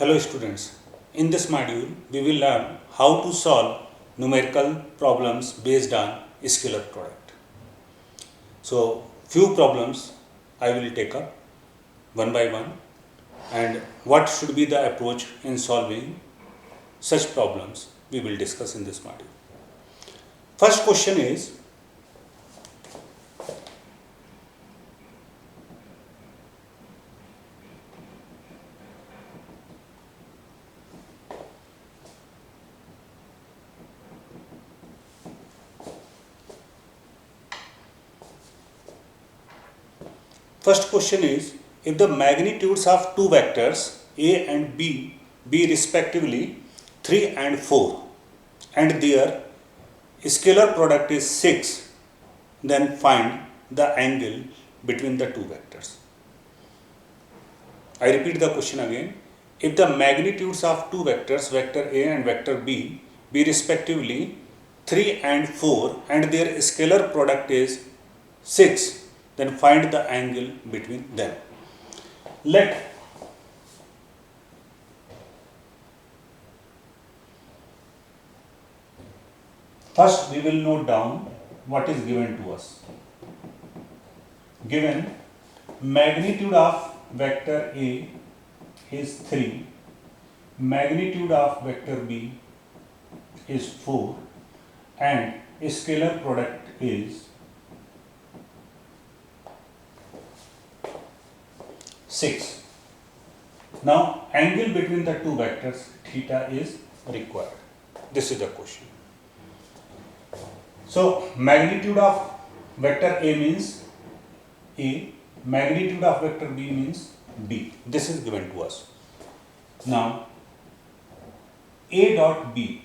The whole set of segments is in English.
Hello students, in this module we will learn how to solve numerical problems based on scalar product. So few problems I will take up one by one and what should be the approach in solving such problems we will discuss in this module. First question is, if the magnitudes of two vectors A and B be respectively 3 and 4 and their scalar product is 6, then find the angle between the two vectors. I repeat the question again. If the magnitudes of two vectors, vector A and vector B, be respectively 3 and 4 and their scalar product is 6, then find the angle between them. First we will note down what is given to us. Given magnitude of vector A is 3, magnitude of vector B is 4 and scalar product is 6. Now angle between the two vectors theta is required. This is the question. So magnitude of vector A means A, magnitude of vector B means B. This is given to us. Now A dot B,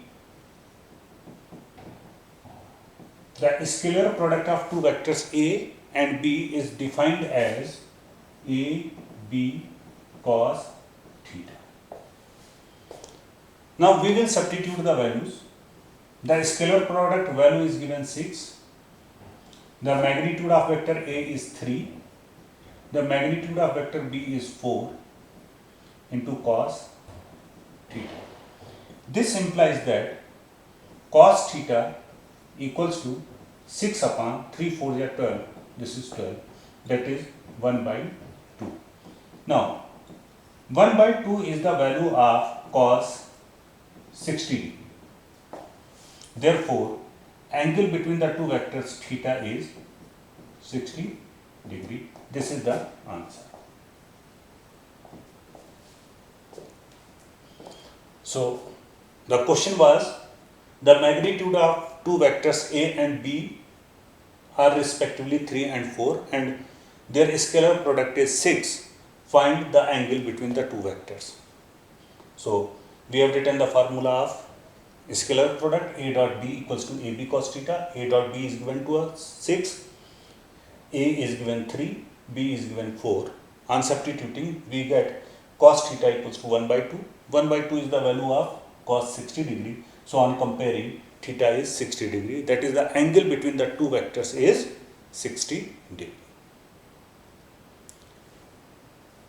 the scalar product of two vectors A and B is defined as A B cos theta. Now we will substitute the values. The scalar product value is given 6. The magnitude of vector A is 3. The magnitude of vector B is 4 into cos theta. This implies that cos theta equals to 6 upon 3 4 is 12. This is 12. That is 1 by 2. Now 1 by 2 is the value of cos 60 degree. Therefore, angle between the two vectors theta is 60 degree. This is the answer. So, the question was, the magnitude of two vectors A and B are respectively 3 and 4 and their scalar product is 6. Find the angle between the two vectors. So, we have written the formula of scalar product A dot B equals to AB cos theta. A dot B is given to us 6, A is given 3, B is given 4. On substituting, we get cos theta equals to 1 by 2. 1 by 2 is the value of cos 60 degree. So on comparing, theta is 60 degree. That is, the angle between the two vectors is 60 degree.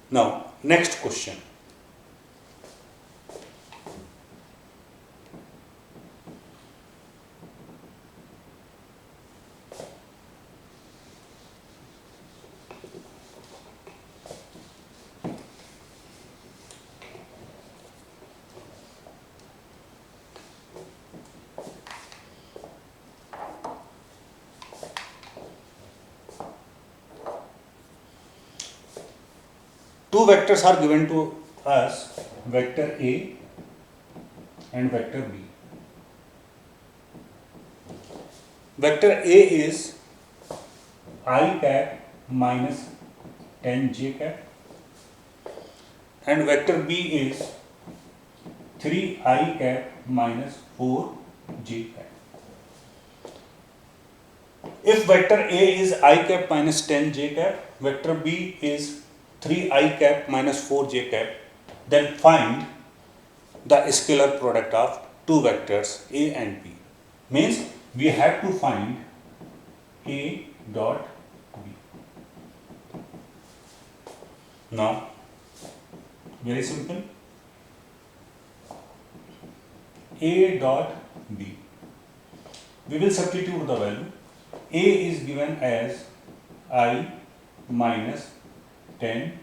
Now, next question. Two vectors are given to us, vector A and vector B. Vector A is I cap minus 10 j cap and vector B is 3I cap minus 4 j cap. If vector A is I cap minus 10 j cap, vector B is 3I cap minus 4j cap, then find the scalar product of two vectors A and B. Means we have to find A dot B. Now, very simple. A dot B. We will substitute the value. A is given as I minus 10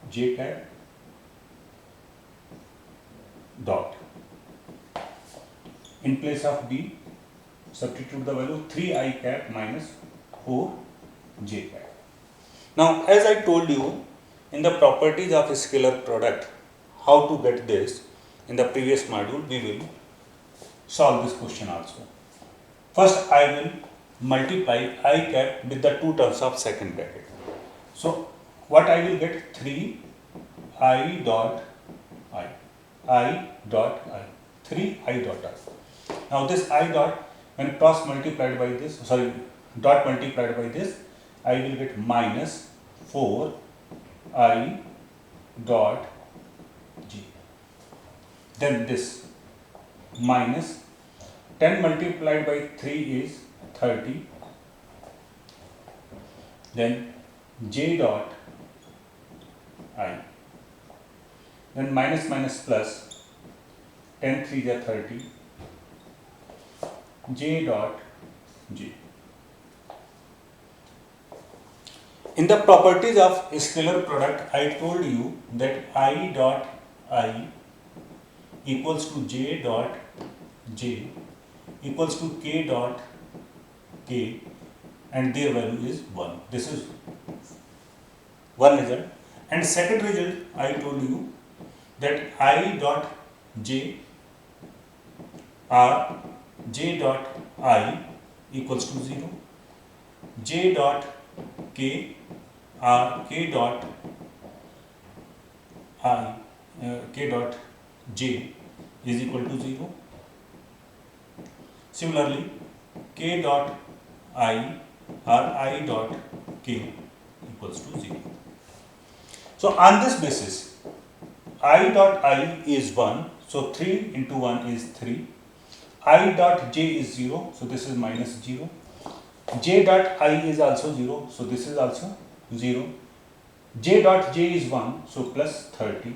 j cap dot. In place of B, substitute the value 3I cap minus 4 j cap. Now, as I told you in the properties of a scalar product, how to get this, in the previous module, we will solve this question also. First, I will multiply I cap with the two terms of second bracket. So, what I will get? 3 I dot I dot I, 3 I dot I. Now, this I dot, when cross multiplied by this, dot multiplied by this, I will get minus 4 I dot G. Then this minus 10 multiplied by 3 is 30. Then J dot I. Then minus minus plus, 10 3 is 30. J dot J. In the properties of scalar product, I told you that I dot I equals to J dot J equals to K dot K, and their value is 1. This is one result. And second result, I told you that I dot J or J dot I equals to 0. J dot K or K dot I, K dot J is equal to 0. Similarly, K dot I or I dot K equals to 0. So, on this basis, I dot I is 1, so 3 into 1 is 3. I dot J is 0, so this is minus 0. J dot I is also 0, so this is also 0. J dot J is 1, so plus 30.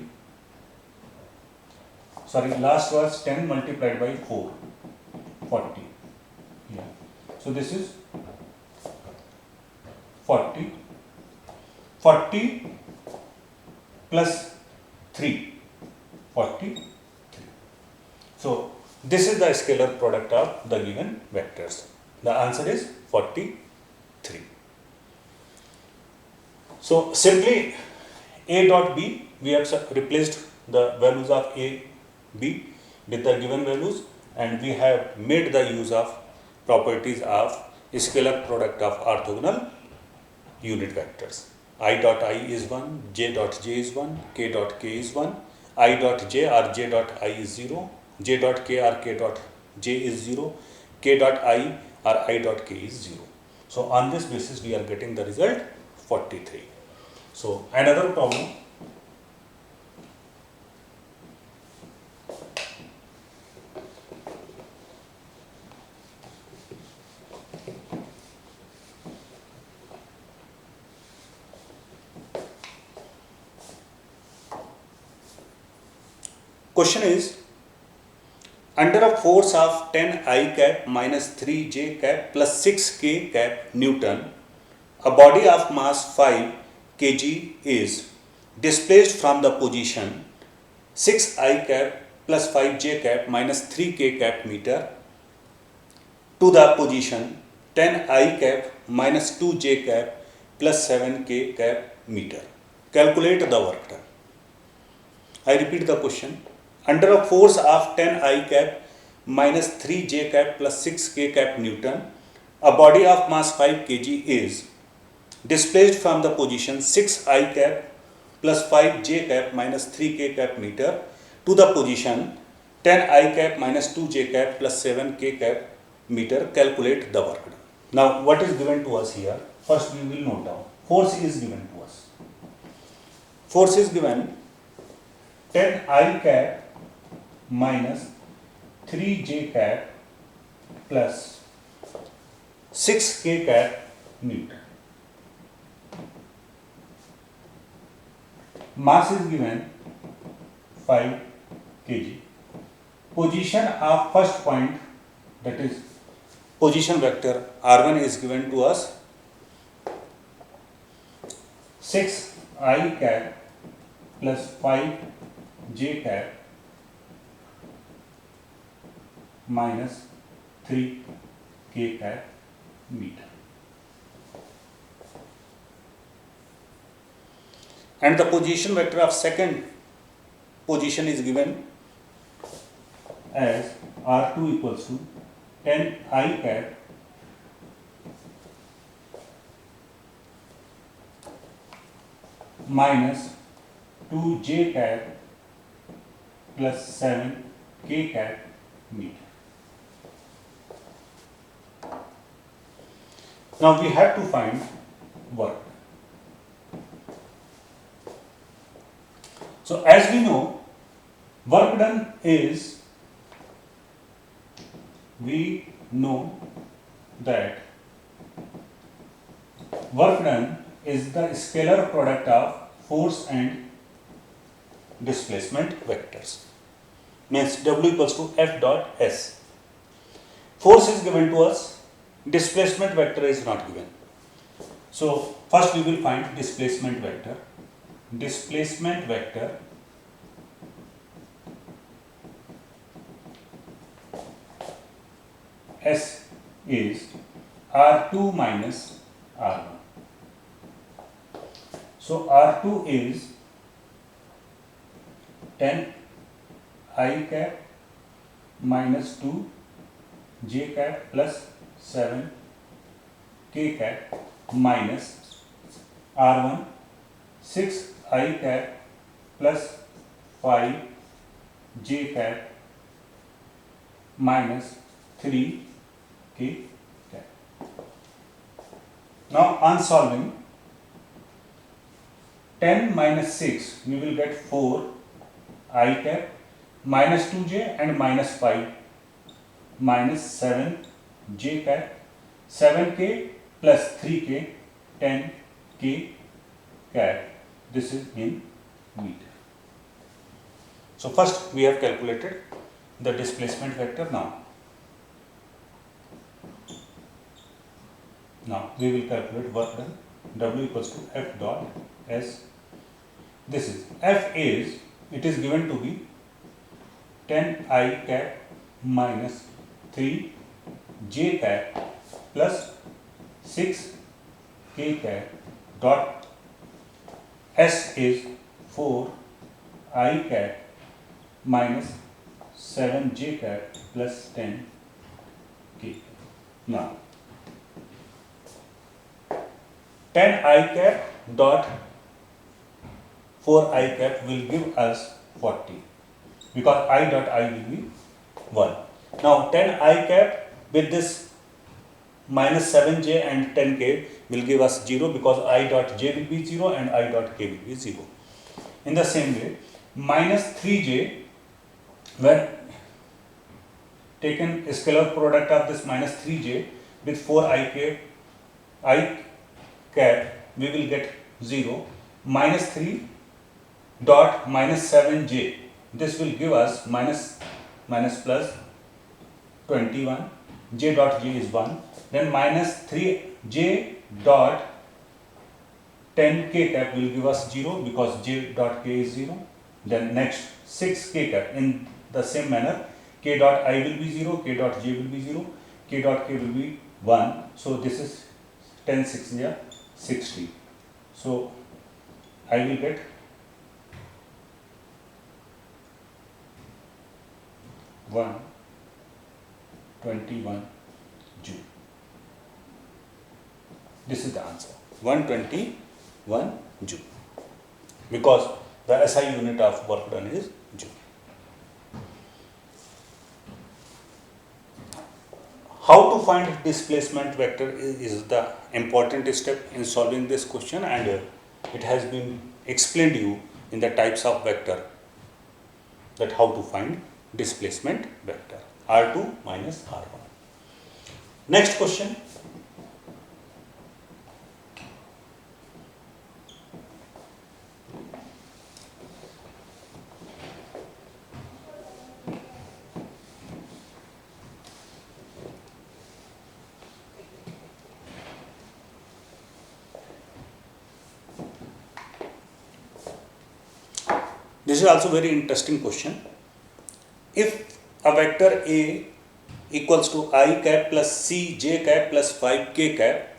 Sorry, last was 10 multiplied by 4, 40. Yeah. So this is 40. 40 plus 3, 43. So this is the scalar product of the given vectors. The answer is 43. So simply A dot B, we have replaced the values of A, B with the given values, and we have made the use of properties of scalar product of orthogonal unit vectors. I dot I is 1, J dot J is 1, K dot K is 1, I dot J or J dot I is 0, J dot K or K dot J is 0, K dot I or I dot K is 0. So on this basis we are getting the result 43. So another problem. Question is, under a force of 10 I cap minus 3 J cap plus 6 K cap Newton, a body of mass 5 kg is displaced from the position 6 I cap plus 5 J cap minus 3 K cap meter to the position 10 I cap minus 2 J cap plus 7 K cap meter. Calculate the work done. I repeat the question. Under a force of 10 I cap minus 3 J cap plus 6 K cap Newton, a body of mass 5 kg is displaced from the position 6 I cap plus 5 J cap minus 3 K cap meter to the position 10 I cap minus 2 J cap plus 7 K cap meter. Calculate the work done. Now, what is given to us here? First, we will note down. Force is given to us. Force is given 10 I cap minus 3 J cap plus 6 K cap Newton. Mass is given 5 kg. position of first point, that is position vector r1 is given to us 6 I cap plus 5 j cap minus 3 k cap meter. And the position vector of second position is given as r2 equals to 10 I cap minus 2 j cap plus 7 k cap meter. Now we have to find work. So as we know, work done is, we know that work done is the scalar product of force and displacement vectors. Means W equals to F dot S. Force is given to us, displacement vector is not given. So first we will find displacement vector. Displacement vector S is R2 minus R1. So R2 is 10 I cap minus 2 j cap plus 7 k cap minus R1 6 I cap plus 5 j cap minus 3 k cap. Now on solving, 10 minus 6 we will get 4 I cap minus 2j and minus 5 minus 7 j cap 7k plus 3k 10 k cap. This is in meter. So first we have calculated the displacement vector. Now we will calculate work done. W equals to F dot S. This is F is, it is given to be 10 I cap minus 3 j cap plus 6 k cap dot S is 4 I cap minus 7 j cap plus 10 k. Now 10 I cap dot 4 I cap will give us 40 because I dot I will be 1. Now 10 I cap with this minus 7j and 10k will give us 0 because I dot j will be 0 and I dot k will be 0. In the same way, minus 3j, when taken scalar product of this minus 3j with 4 I cap, we will get 0. Minus 3 dot minus 7j, this will give us minus plus 21, j dot j is 1, then minus 3j dot 10k cap will give us 0 because j dot k is 0. Then next 6k cap, in the same manner, k dot I will be 0, k dot j will be 0, k dot k will be 1. So this is 10 6 yeah, 60. So I will get 121 joule. This is the answer, 121 joule, because the SI unit of work done is joule. How to find displacement vector is the important step in solving this question, and it has been explained to you in the types of vector, that how to find displacement vector R2 minus R1. Next question. This is also very interesting question. If a vector A equals to I cap plus C j cap plus 5 k cap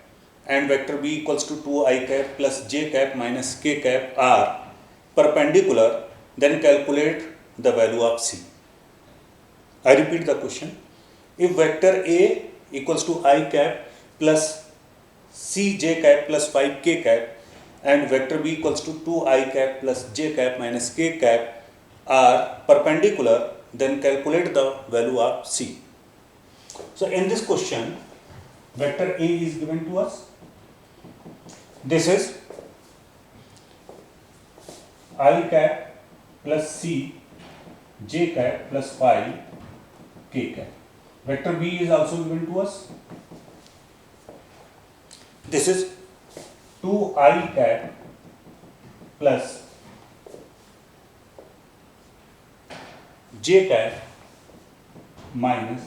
and vector B equals to 2 I cap plus j cap minus k cap are perpendicular, then calculate the value of C. I repeat the question. If vector A equals to I cap plus C j cap plus 5 k cap and vector B equals to 2 I cap plus j cap minus k cap are perpendicular, then calculate the value of C. So in this question, vector A is given to us. This is I cap plus C j cap plus 5 k cap. Vector B is also given to us. This is 2I cap plus j cap minus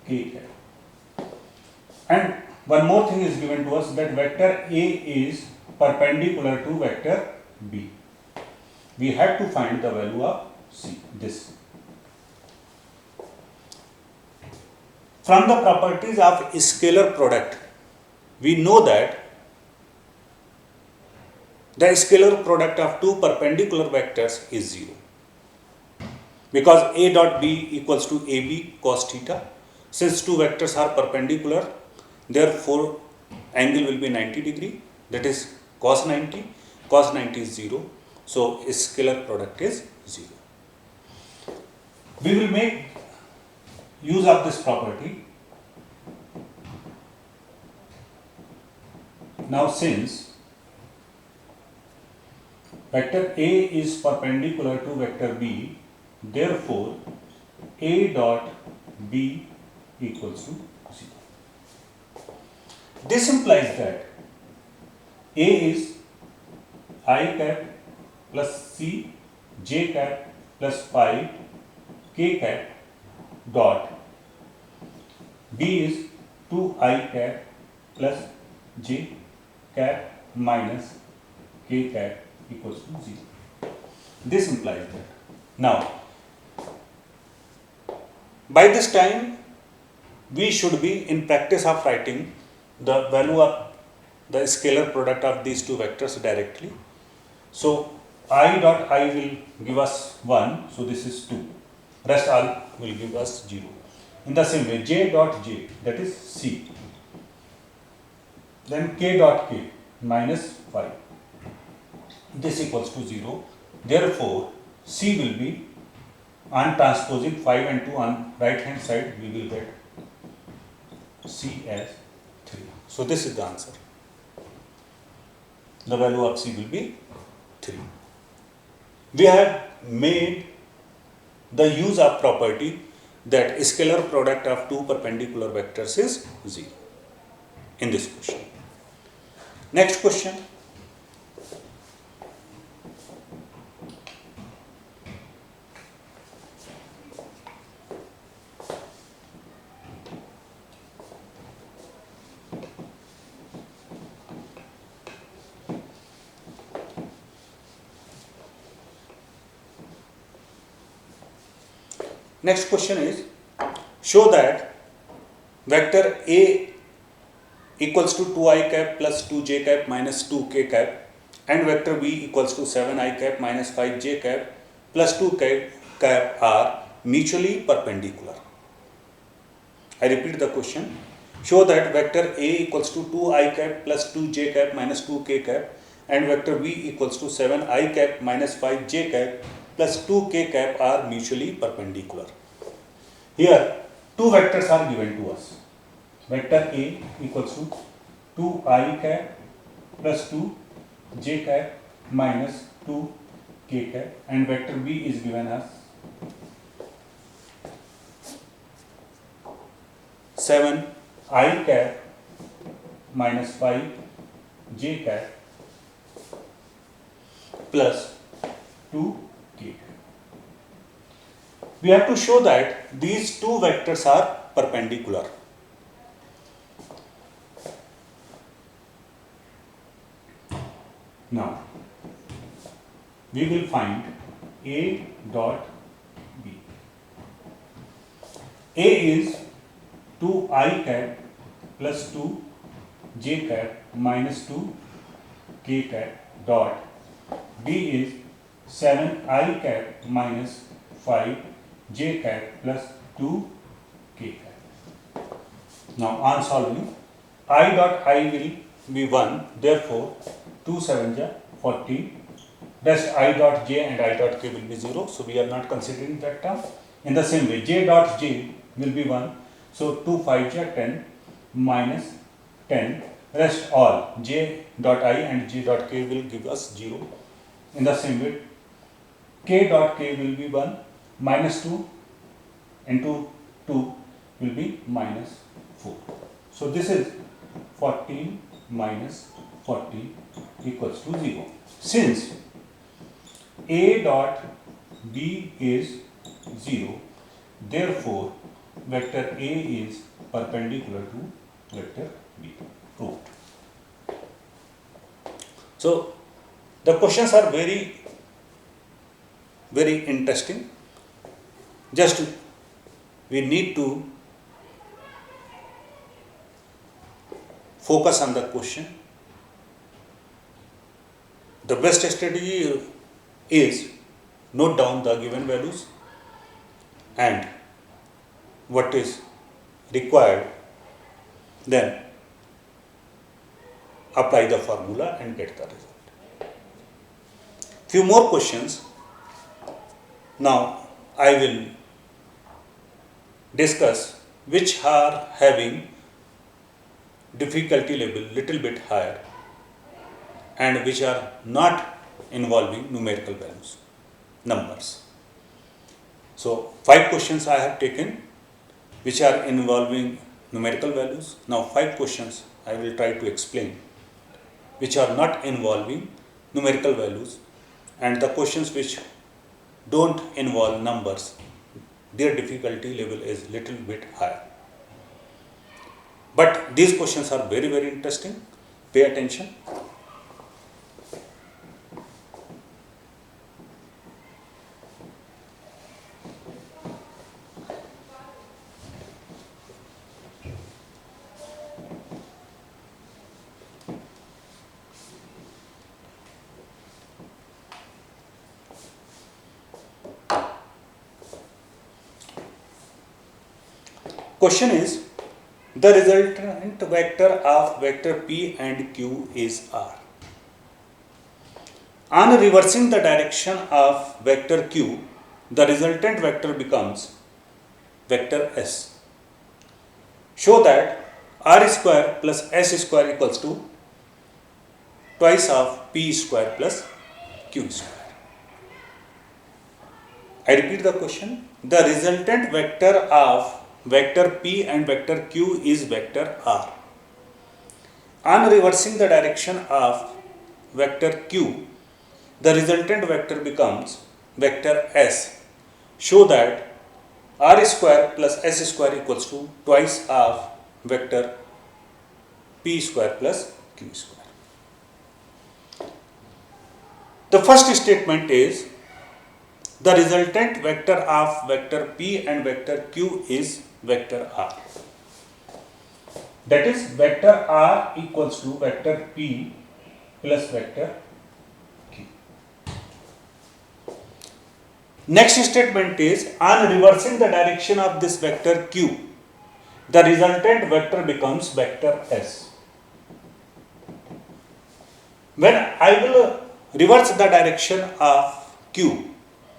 k cap. And one more thing is given to us, that vector A is perpendicular to vector B. We have to find the value of C, this. From the properties of scalar product, we know that the scalar product of two perpendicular vectors is 0. Because A dot B equals to AB cos theta. Since two vectors are perpendicular, therefore angle will be 90 degree, that is cos 90. Cos 90 is 0. So scalar product is 0. We will make use of this property. Now since vector A is perpendicular to vector B, therefore A dot B equals to 0. This implies that A is I cap plus C j cap plus 5 k cap dot B is 2I cap plus j cap minus k cap equals to 0. This implies that. Now, by this time, we should be in practice of writing the value of the scalar product of these two vectors directly. So, I dot I will give us 1, so this is 2. Rest all will give us 0. In the same way, j dot j, that is C. Then k dot k minus 5. This equals to 0. Therefore, C will be, on transposing 5 and 2 on right hand side, we will get C as 3. So this is the answer. The value of C will be 3. We have made the use of property that scalar product of two perpendicular vectors is 0 in this question. Next question. Next question is, show that vector A equals to 2I cap plus 2j cap minus 2k cap and vector B equals to 7I cap minus 5j cap plus 2k cap are mutually perpendicular. I repeat the question. Show that vector A equals to 2I cap plus 2j cap minus 2k cap and vector B equals to 7I cap minus 5j cap plus 2k cap are mutually perpendicular. Here, two vectors are given to us. Vector A equals to 2I cap plus 2j cap minus 2k cap and vector B is given as 7I cap minus 5j cap plus 2k. We have to show that these two vectors are perpendicular. Now, we will find A dot B. A is 2I cat plus 2J cat minus 2K cat dot. B is 7I cat minus 5J cat plus 2K cat. Now on solving, I dot I will be 1, therefore 2 7 ja 14. Rest I dot j and I dot k will be 0, so we are not considering that term. In the same way, j dot j will be 1, so 2 5 ja 10 minus 10. Rest all j dot I and j dot k will give us 0. In the same way, k dot k will be 1, minus 2 into 2 will be minus 4. So this is 14 minus 40 equals to 0. Since A dot B is 0, therefore vector A is perpendicular to vector B. Proved. So the questions are very interesting. Just we need to focus on the question. The best strategy is note down the given values and what is required, then apply the formula and get the result. Few more questions. Now I will discuss which are having difficulty level little bit higher and which are not involving numerical values, numbers. So 5 questions I have taken which are involving numerical values. Now 5 questions I will try to explain which are not involving numerical values, and the questions which don't involve numbers, their difficulty level is little bit higher. But these questions are very interesting. Pay attention. Question is, the resultant vector of vector P and Q is R. On reversing the direction of vector Q, the resultant vector becomes vector S. Show that R square plus S square equals to twice of P square plus Q square. I repeat the question. The resultant vector of vector P and vector Q is vector R. On reversing the direction of vector Q, the resultant vector becomes vector S. Show that R square plus S square equals to twice of vector P square plus Q square. The first statement is the resultant vector of vector P and vector Q is vector R. That is, vector R equals to vector P plus vector Q. Next statement is, on reversing the direction of this vector Q, the resultant vector becomes vector S. When I will reverse the direction of Q,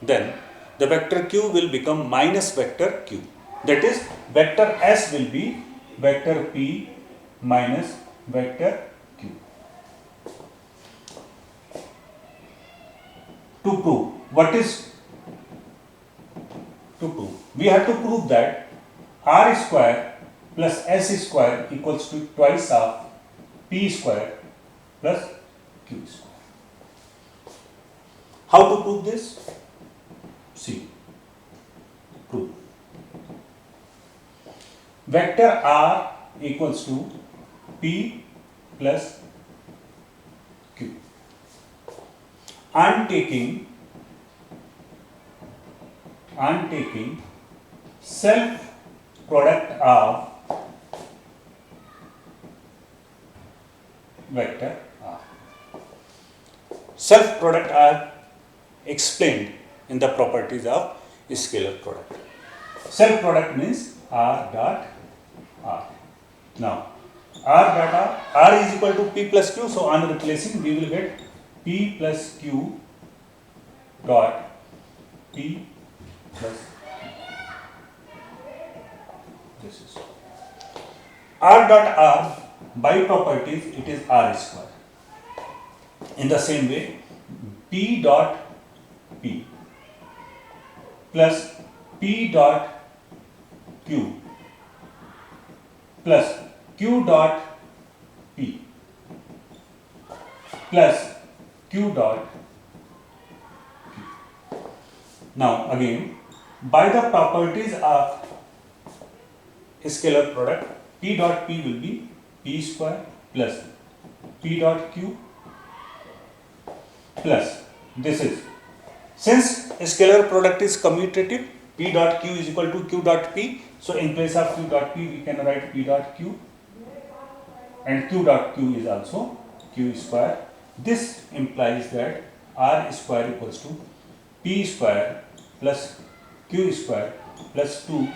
then the vector Q will become minus vector Q. That is, vector S will be vector P minus vector Q. To prove, what is to prove? We have to prove that R square plus S square equals to twice of P square plus Q square. How to prove this? See, prove. Vector R equals to P plus Q. I am taking I am taking self product of vector R. Self product are explained in the properties of scalar product. Self product means R dot R. Now R dot R is equal to P plus Q, so on replacing we will get P plus Q dot P plus this is R dot R by properties it is R square. In the same way P dot P plus P dot Q plus Q dot P plus Q dot Q. Now again, by the properties of scalar product, P dot P will be P square plus P dot Q plus this is, since scalar product is commutative, P dot Q is equal to Q dot P, so in place of Q dot P we can write P dot Q and Q dot Q is also Q square. This implies that R square equals to P square plus Q square plus 2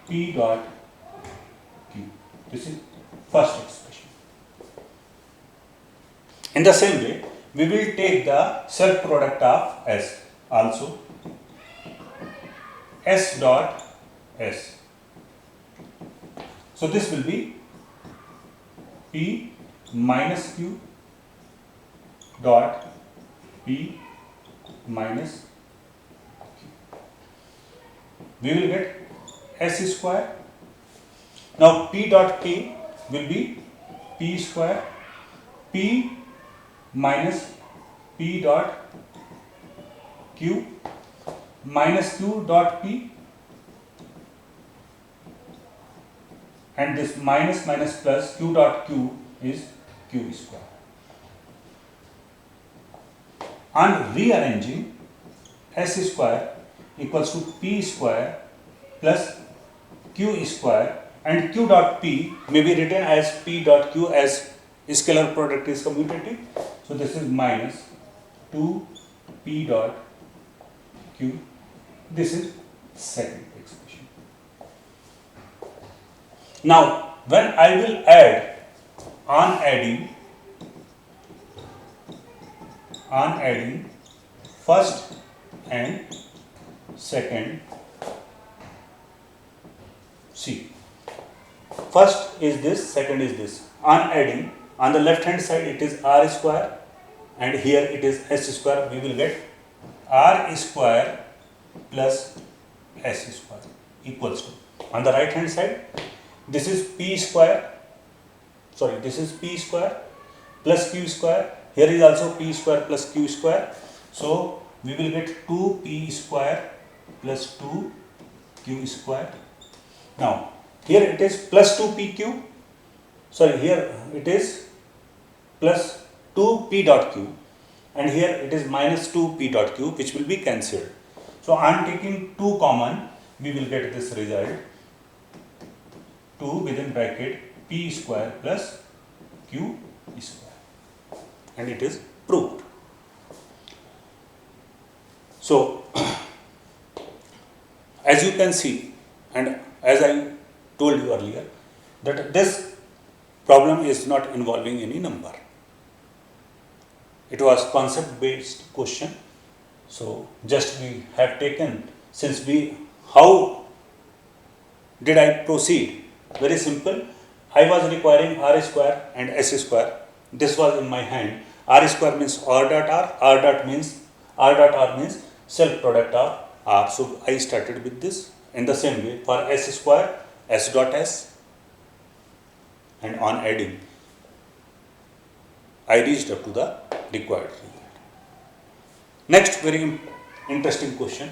P dot Q. This is first expression. In the same way, we will take the self product of S also. S dot S. So this will be P minus Q dot P minus Q. We will get S square. Now P dot K will be P square P minus P dot Q minus Q dot P, and this minus minus plus Q dot Q is Q square. On rearranging, S square equals to P square plus Q square, and Q dot P may be written as P dot Q as scalar product is commutative. So this is minus 2 P dot Q. This is second expression. Now when I will add on adding first and second, see, first is this, second is this. On adding, on the left hand side it is R square and here it is S square. We will get R square plus S square equals to, on the right hand side this is P square, sorry, this is P square plus Q square. Here is also P square plus Q square. So we will get 2P square plus 2Q square. Now here it is plus 2PQ, sorry, here it is plus 2P dot Q, and here it is minus 2P dot Q, which will be cancelled. So I am taking 2 common, we will get this result 2 within bracket P square plus Q square, and it is proved. So as you can see, and as I told you earlier, that this problem is not involving any number. It was concept based question. So just we have taken, since we, how did I proceed? Very simple. I was requiring R square and S square. This was in my hand. R square means R dot R, R dot R means self product of R. So I started with this. In the same way, for S square, S dot S, and on adding, I reached up to the required result. Next very interesting question.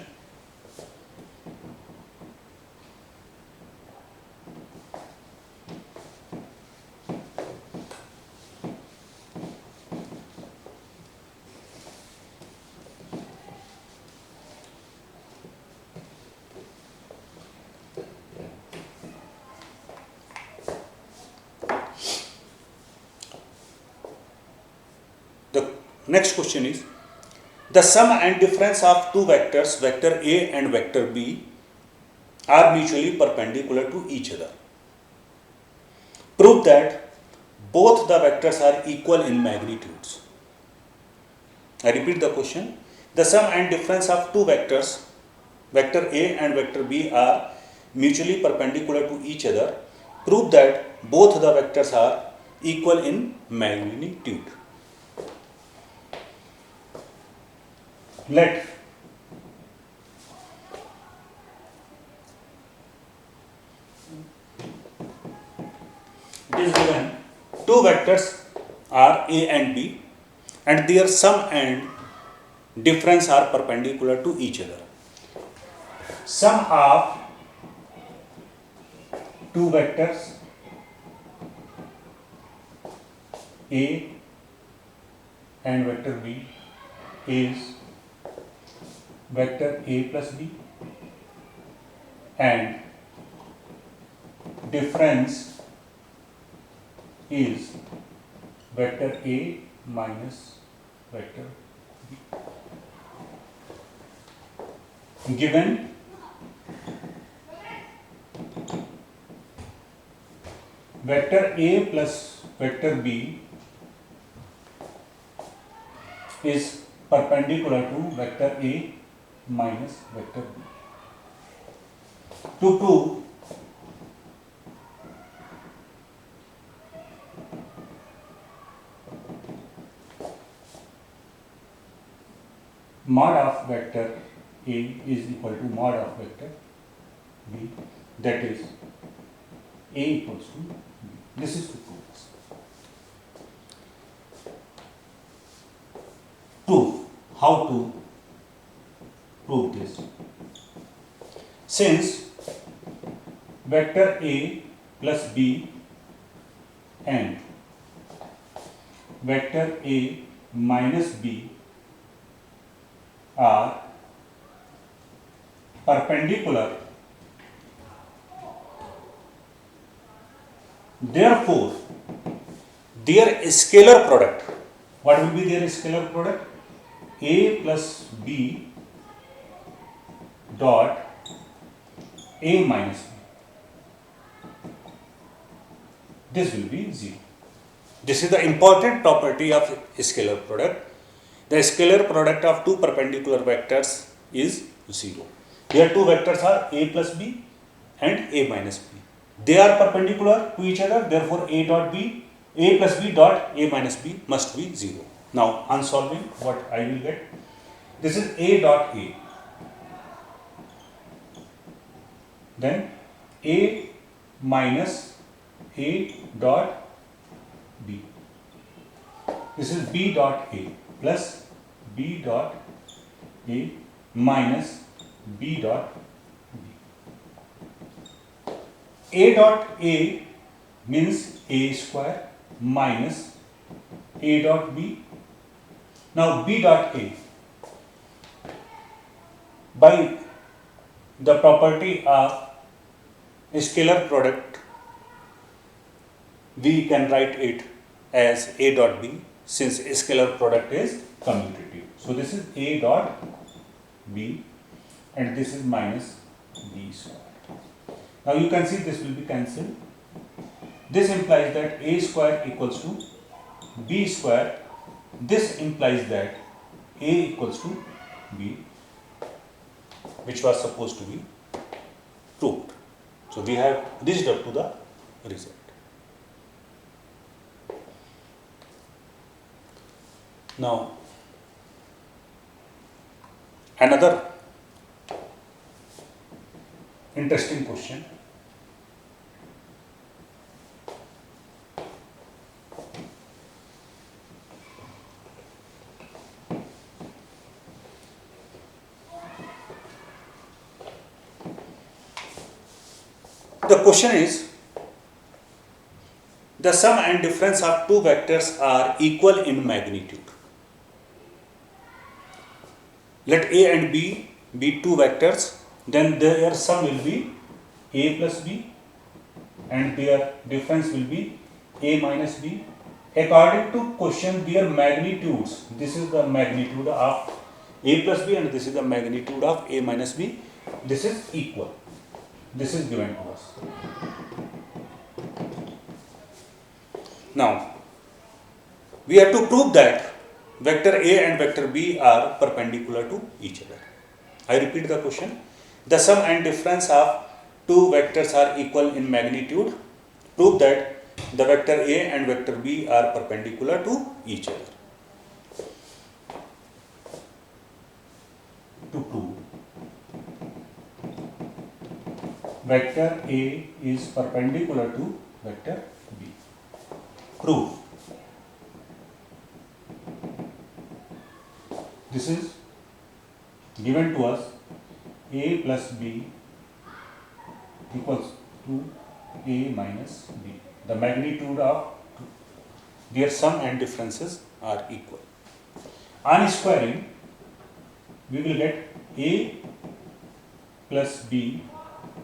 Next question is, the sum and difference of two vectors, vector A and vector B, are mutually perpendicular to each other. Prove that both the vectors are equal in magnitudes. I repeat the question. The sum and difference of two vectors, vector A and vector B, are mutually perpendicular to each other. Prove that both the vectors are equal in magnitude. Let it is given two vectors are A and B and their sum and difference are perpendicular to each other. Sum of two vectors A and vector B is vector A plus B, and difference is vector A minus vector B. Given vector A plus vector B is perpendicular to vector A minus vector B. To prove mod of vector A is equal to mod of vector B, that is A equals to B. This is to prove this. Proof. How to prove this? Since vector A plus B and vector A minus B are perpendicular, therefore their scalar product, what will be their scalar product? A plus B dot A minus B. This will be 0. This is the important property of scalar product. The scalar product of two perpendicular vectors is 0. Here two vectors are A plus B and A minus B. They are perpendicular to each other, therefore A plus B dot A minus B must be 0. Now on solving, what I will get? This is A dot A. Then A minus A dot B. This is B dot A plus B dot A minus B dot B. A dot A means A square minus A dot B. Now B dot A, by the property of scalar product, we can write it as A dot B, since scalar product is commutative. So this is A dot B and this is minus B square. Now you can see this will be cancelled. This implies that A square equals to B square. This implies that A equals to B, which was supposed to be proved. So we have reached up to the result. Now another interesting question. The question is, the sum and difference of two vectors are equal in magnitude. Let A and B be two vectors, then their sum will be A plus B and their difference will be A minus B, According to question, their magnitudes, this is the magnitude of a plus b and this is the magnitude of a minus b, this is equal. This is given to us. Now, we have to prove that vector A and vector B are perpendicular to each other. I repeat the question. The sum and difference of two vectors are equal in magnitude. Prove that the vector A and vector B are perpendicular to each other. To prove vector A is perpendicular to vector B. Prove. This is given to us A plus B equals to A minus B. The magnitude of their sum and differences are equal. On squaring, we will get A plus B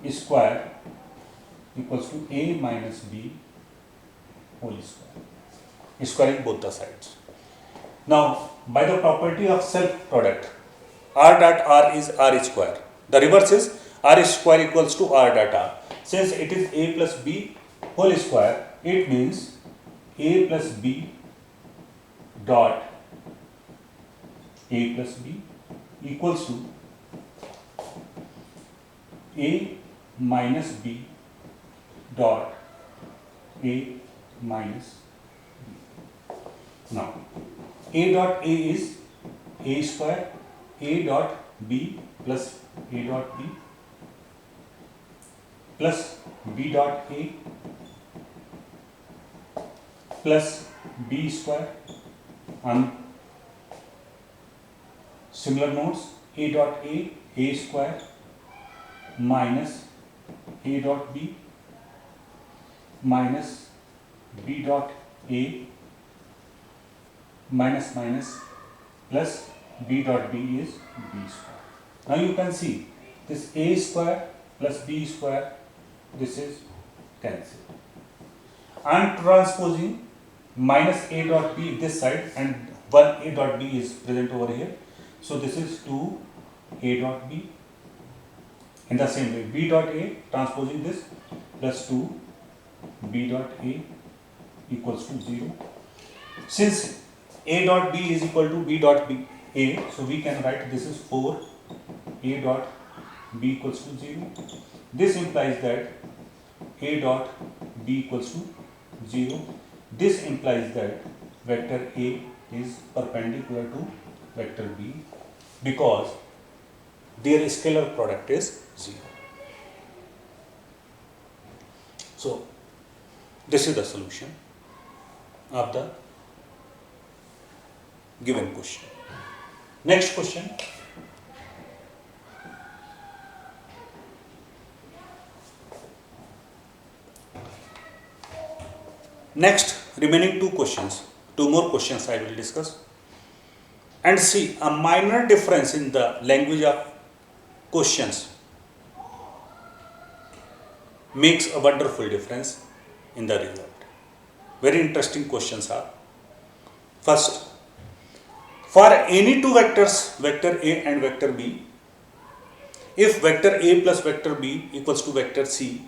square equals to A minus B whole square. Squaring both the sides. Now, by the property of self product, R dot R is R square. The reverse is R square equals to R dot R. Since it is A plus B whole square, it means A plus B dot A plus B equals to A minus B dot A minus B. Now, A dot A is A square, A dot B plus A dot B plus B dot A plus B square. On similar notes, A dot A square minus A dot B minus B dot A minus plus B dot B is B square. Now you can see this A square plus B square, this is cancelled. I am transposing minus A dot B this side and one A dot B is present over here. So this is 2 A dot B. In the same way, B dot A transposing this plus 2 B dot A equals to 0. Since A dot B is equal to B dot B A, so we can write this is 4 A dot B equals to 0. This implies that A dot B equals to 0. This implies that vector A is perpendicular to vector B because their scalar product is 0. So, this is the solution of the given question. Next question. Next, remaining two questions. Two more questions I will discuss. And see, a minor difference in the language of questions makes a wonderful difference in the result. Very interesting questions are. First, for any two vectors, vector A and vector B, if vector A plus vector B equals to vector C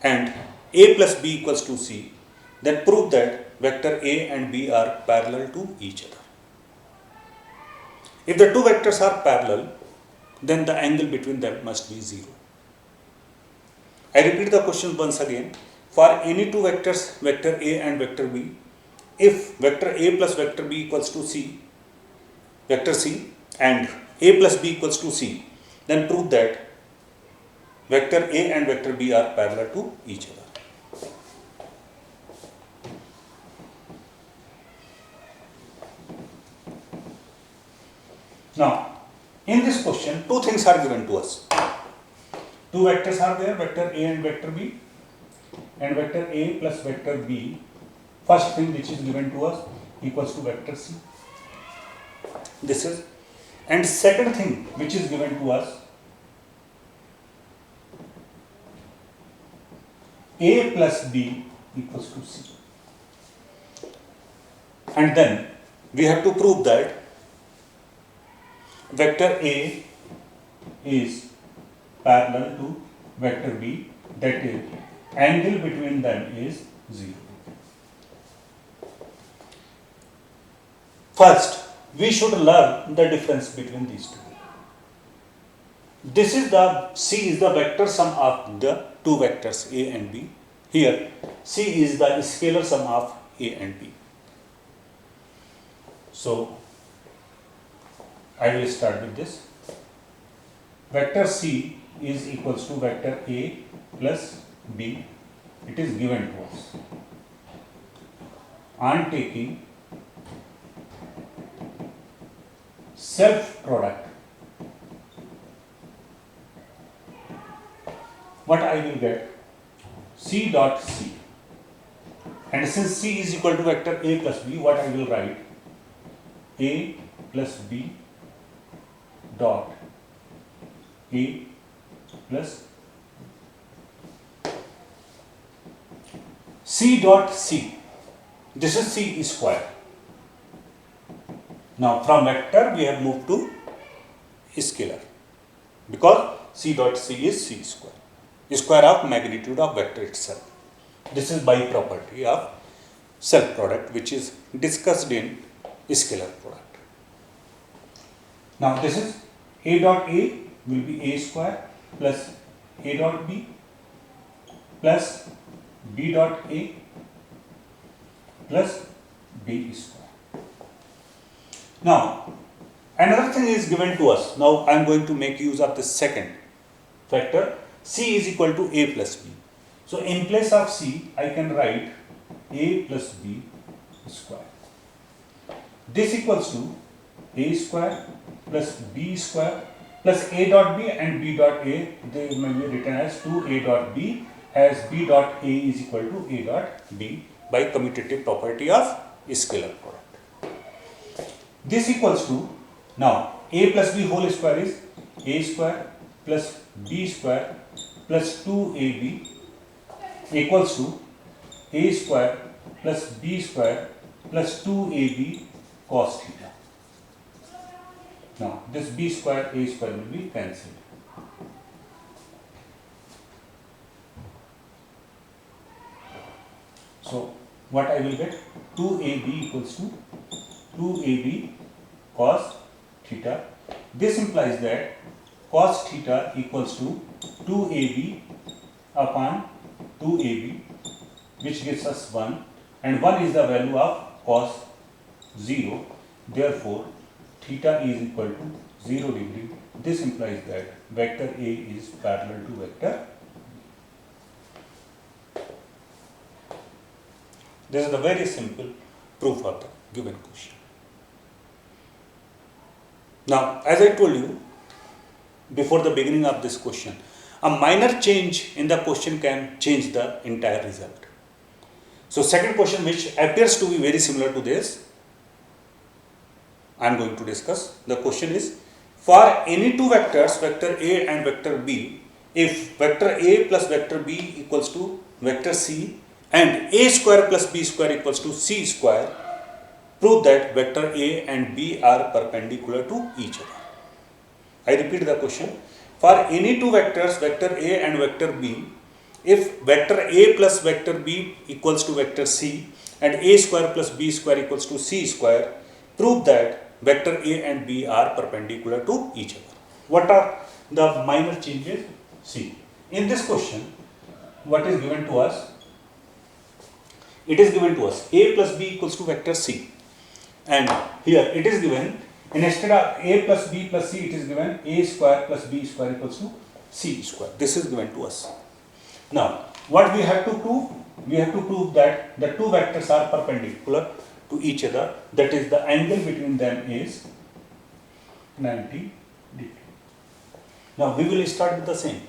and A plus B equals to C, then prove that vector A and B are parallel to each other. If the two vectors are parallel, then the angle between them must be 0. I repeat the question once again. For any two vectors, vector A and vector B, if vector A plus vector B equals to C, vector C, and A plus B equals to C, then prove that vector A and vector B are parallel to each other. Now, in this question, two things are given to us. Two vectors are there, vector A and vector B, and vector A plus vector B, first thing which is given to us equals to vector C. This is, and second thing which is given to us, A plus B equals to C. and then we have to prove that vector A is parallel to vector B, that is angle between them is 0. First, we should learn the difference between these two. This is the C is the vector sum of the two vectors A and B. Here C is the scalar sum of A and B. So I will start with this. Vector C is equals to vector A plus B. It is given to us. On taking self product, what I will get? C dot C. And since C is equal to vector A plus B, what I will write? A plus B dot A plus C dot C. This is C square. Now from vector we have moved to scalar because C dot C is C square. Square of magnitude of vector itself. This is by property of self product, which is discussed in scalar product. Now this is A dot A will be A square plus A dot B plus B dot A plus B square. Now another thing is given to us. Now I am going to make use of the second factor. C is equal to A plus B. So in place of C, I can write A plus B square. This equals to A square plus B square plus A dot B and B dot A. They may be written as 2A dot B, as B dot A is equal to A dot B by commutative property of scalar product. This equals to, now A plus B whole square is A square plus B square plus 2AB equals to A square plus B square plus 2AB cos theta. Now this B square, A square will be cancelled. So what I will get? 2AB equals to 2AB cos theta. This implies that cos theta equals to 2AB upon 2AB, which gives us 1, and 1 is the value of cos 0. Therefore, theta is equal to 0 degree. This implies that vector A is parallel to vector. This is the very simple proof of the given question. Now, as I told you before the beginning of this question, a minor change in the question can change the entire result. So second question, which appears to be very similar to this, I am going to discuss. The question is, for any two vectors, vector A and vector B, if vector A plus vector B equals to vector C and A square plus B square equals to C square, prove that vector A and B are perpendicular to each other. I repeat the question. For any two vectors, vector A and vector B, if vector A plus vector B equals to vector C and A square plus B square equals to C square, prove that vector A and B are perpendicular to each other. What are the minor changes? See, in this question, what is given to us? It is given to us A plus B equals to vector C, and here it is given, instead of A plus B plus C, it is given A square plus B square equals to C square. This is given to us. Now, what we have to prove? We have to prove that the two vectors are perpendicular to each other, that is, the angle between them is 90 degree. Now, we will start with the same.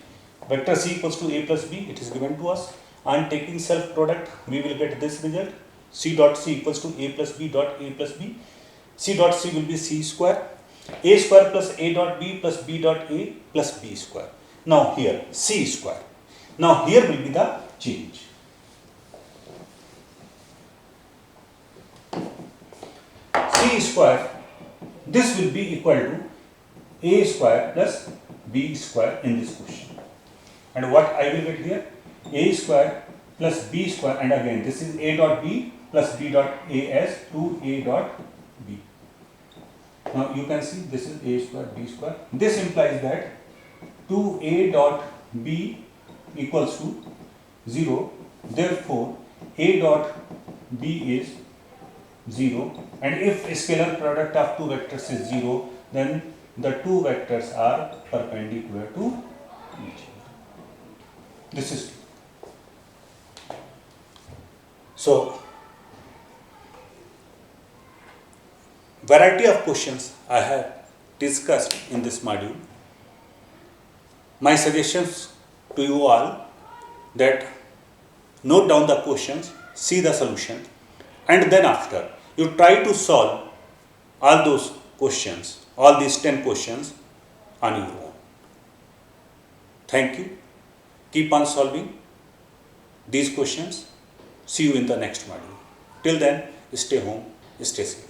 Vector C equals to A plus B, it is given to us. On taking self product, we will get this result. C dot C equals to A plus B dot A plus B. C dot C will be C square. A square plus A dot B plus B dot A plus B square. Now here C square. Now here will be the change. C square, this will be equal to A square plus B square in this question. And what I will get here? A square plus B square, and again this is A dot B plus B dot A as 2A dot B. Now you can see this is A square B square. This implies that 2A dot B equals to 0. Therefore, A dot B is 0, and if scalar product of two vectors is 0, then the two vectors are perpendicular to each other. This is so. Variety of questions I have discussed in this module. My suggestions to you all that note down the questions, see the solution, and then after you try to solve all those questions, all these 10 questions on your own. Thank you. Keep on solving these questions. See you in the next module. Till then, stay home, stay safe.